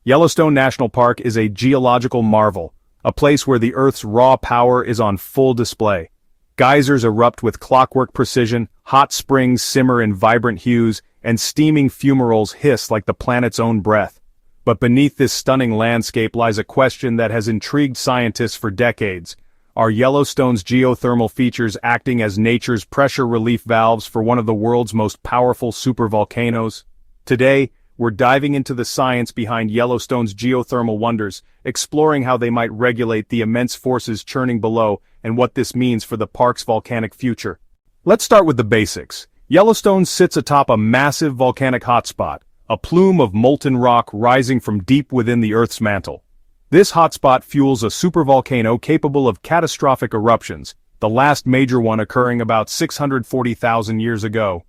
Yellowstone National Park is a geological marvel, a place where the Earth's raw power is on full display. Geysers erupt with clockwork precision, hot springs simmer in vibrant hues, and steaming fumaroles hiss like the planet's own breath. But beneath this stunning landscape lies a question that has intrigued scientists for decades. Are Yellowstone's geothermal features acting as nature's pressure relief valves for one of the world's most powerful supervolcanoes? Today, we're diving into the science behind Yellowstone's geothermal wonders, exploring how they might regulate the immense forces churning below and what this means for the park's volcanic future. Let's start with the basics. Yellowstone sits atop a massive volcanic hotspot, a plume of molten rock rising from deep within the Earth's mantle. This hotspot fuels a supervolcano capable of catastrophic eruptions, the last major one occurring about 640,000 years ago.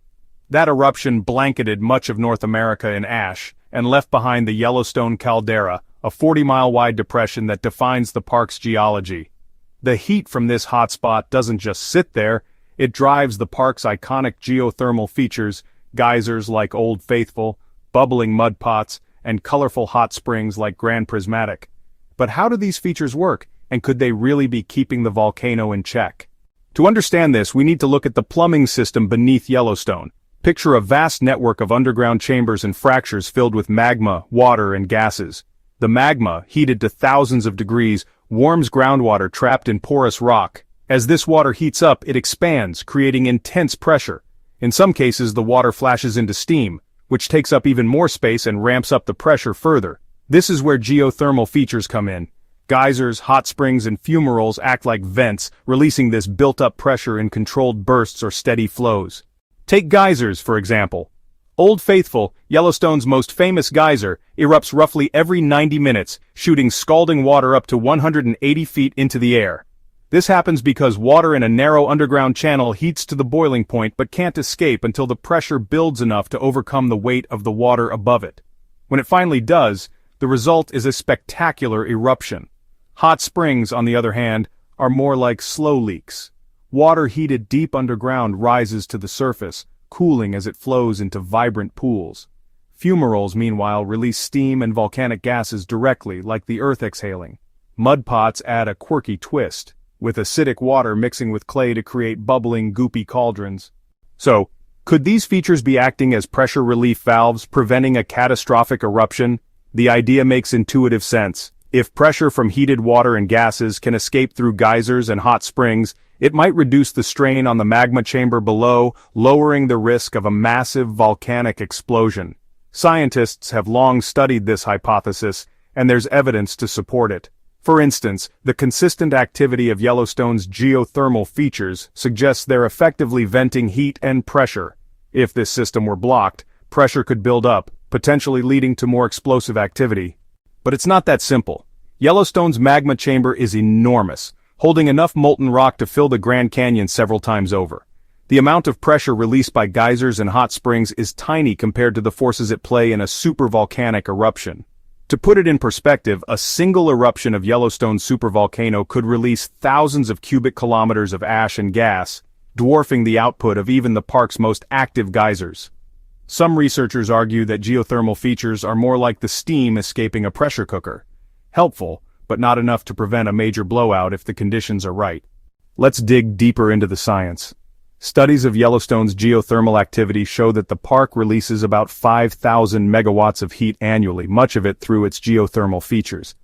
That eruption blanketed much of North America in ash, and left behind the Yellowstone caldera, a 40-mile-wide depression that defines the park's geology. The heat from this hotspot doesn't just sit there, it drives the park's iconic geothermal features, geysers like Old Faithful, bubbling mud pots, and colorful hot springs like Grand Prismatic. But how do these features work, and could they really be keeping the volcano in check? To understand this, we need to look at the plumbing system beneath Yellowstone. Picture a vast network of underground chambers and fractures filled with magma, water, and gases. The magma, heated to thousands of degrees, warms groundwater trapped in porous rock. As this water heats up, it expands, creating intense pressure. In some cases, the water flashes into steam, which takes up even more space and ramps up the pressure further. This is where geothermal features come in. Geysers, hot springs, and fumaroles act like vents, releasing this built-up pressure in controlled bursts or steady flows. Take geysers, for example. Old Faithful, Yellowstone's most famous geyser, erupts roughly every 90 minutes, shooting scalding water up to 180 feet into the air. This happens because water in a narrow underground channel heats to the boiling point but can't escape until the pressure builds enough to overcome the weight of the water above it. When it finally does, the result is a spectacular eruption. Hot springs, on the other hand, are more like slow leaks. Water heated deep underground rises to the surface, cooling as it flows into vibrant pools. Fumaroles, meanwhile, release steam and volcanic gases directly, like the earth exhaling. Mud pots add a quirky twist, with acidic water mixing with clay to create bubbling, goopy cauldrons. So, could these features be acting as pressure relief valves, preventing a catastrophic eruption? The idea makes intuitive sense. If pressure from heated water and gases can escape through geysers and hot springs, it might reduce the strain on the magma chamber below, lowering the risk of a massive volcanic explosion. Scientists have long studied this hypothesis, and there's evidence to support it. For instance, the consistent activity of Yellowstone's geothermal features suggests they're effectively venting heat and pressure. If this system were blocked, pressure could build up, potentially leading to more explosive activity. But it's not that simple. Yellowstone's magma chamber is enormous, holding enough molten rock to fill the Grand Canyon several times over. The amount of pressure released by geysers and hot springs is tiny compared to the forces at play in a supervolcanic eruption. To put it in perspective, a single eruption of Yellowstone's supervolcano could release thousands of cubic kilometers of ash and gas, dwarfing the output of even the park's most active geysers. Some researchers argue that geothermal features are more like the steam escaping a pressure cooker. Helpful, but not enough to prevent a major blowout if the conditions are right. Let's dig deeper into the science. Studies of Yellowstone's geothermal activity show that the park releases about 5,000 megawatts of heat annually, much of it through its geothermal features.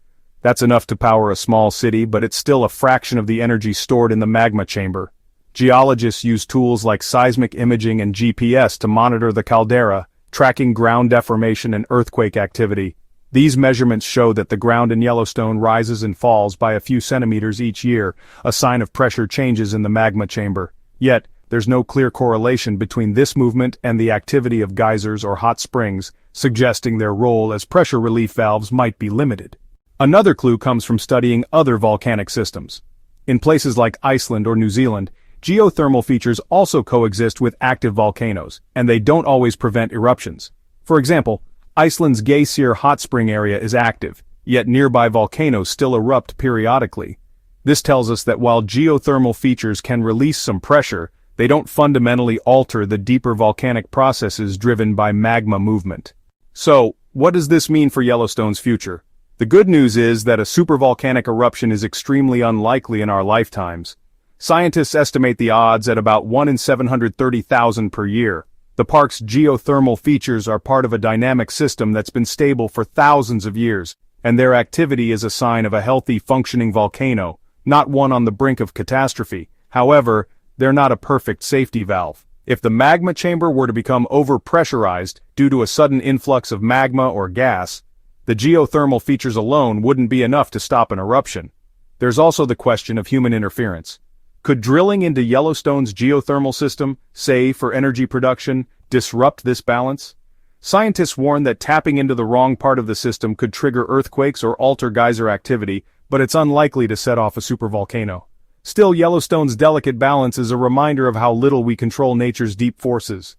That's enough to power a small city, but it's still a fraction of the energy stored in the magma chamber. Geologists use tools like seismic imaging and GPS to monitor the caldera, tracking ground deformation and earthquake activity. These measurements show that the ground in Yellowstone rises and falls by a few centimeters each year, a sign of pressure changes in the magma chamber. Yet, there's no clear correlation between this movement and the activity of geysers or hot springs, suggesting their role as pressure relief valves might be limited. Another clue comes from studying other volcanic systems. In places like Iceland or New Zealand, geothermal features also coexist with active volcanoes, and they don't always prevent eruptions. For example, Iceland's Geysir hot spring area is active, yet nearby volcanoes still erupt periodically. This tells us that while geothermal features can release some pressure, they don't fundamentally alter the deeper volcanic processes driven by magma movement. So, What does this mean for Yellowstone's future? The good news is that a supervolcanic eruption is extremely unlikely in our lifetimes. Scientists estimate the odds at about 1 in 730,000 per year. The park's geothermal features are part of a dynamic system that's been stable for thousands of years, and their activity is a sign of a healthy, functioning volcano, not one on the brink of catastrophe. However, they're not a perfect safety valve. If the magma chamber were to become overpressurized due to a sudden influx of magma or gas, the geothermal features alone wouldn't be enough to stop an eruption. There's also the question of human interference. Could drilling into Yellowstone's geothermal system, say for energy production, disrupt this balance? Scientists warn that tapping into the wrong part of the system could trigger earthquakes or alter geyser activity, but it's unlikely to set off a supervolcano. Still, Yellowstone's delicate balance is a reminder of how little we control nature's deep forces.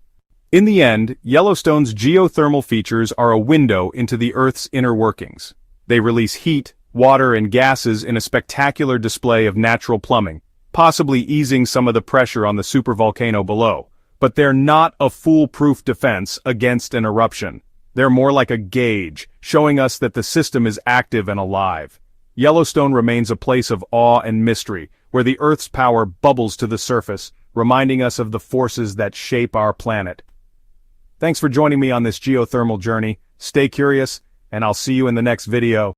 In the end, Yellowstone's geothermal features are a window into the Earth's inner workings. They release heat, water, and gases in a spectacular display of natural plumbing, possibly easing some of the pressure on the supervolcano below. But they're not a foolproof defense against an eruption. They're more like a gauge, showing us that the system is active and alive. Yellowstone remains a place of awe and mystery, where the Earth's power bubbles to the surface, reminding us of the forces that shape our planet. Thanks for joining me on this geothermal journey. Stay curious, and I'll see you in the next video.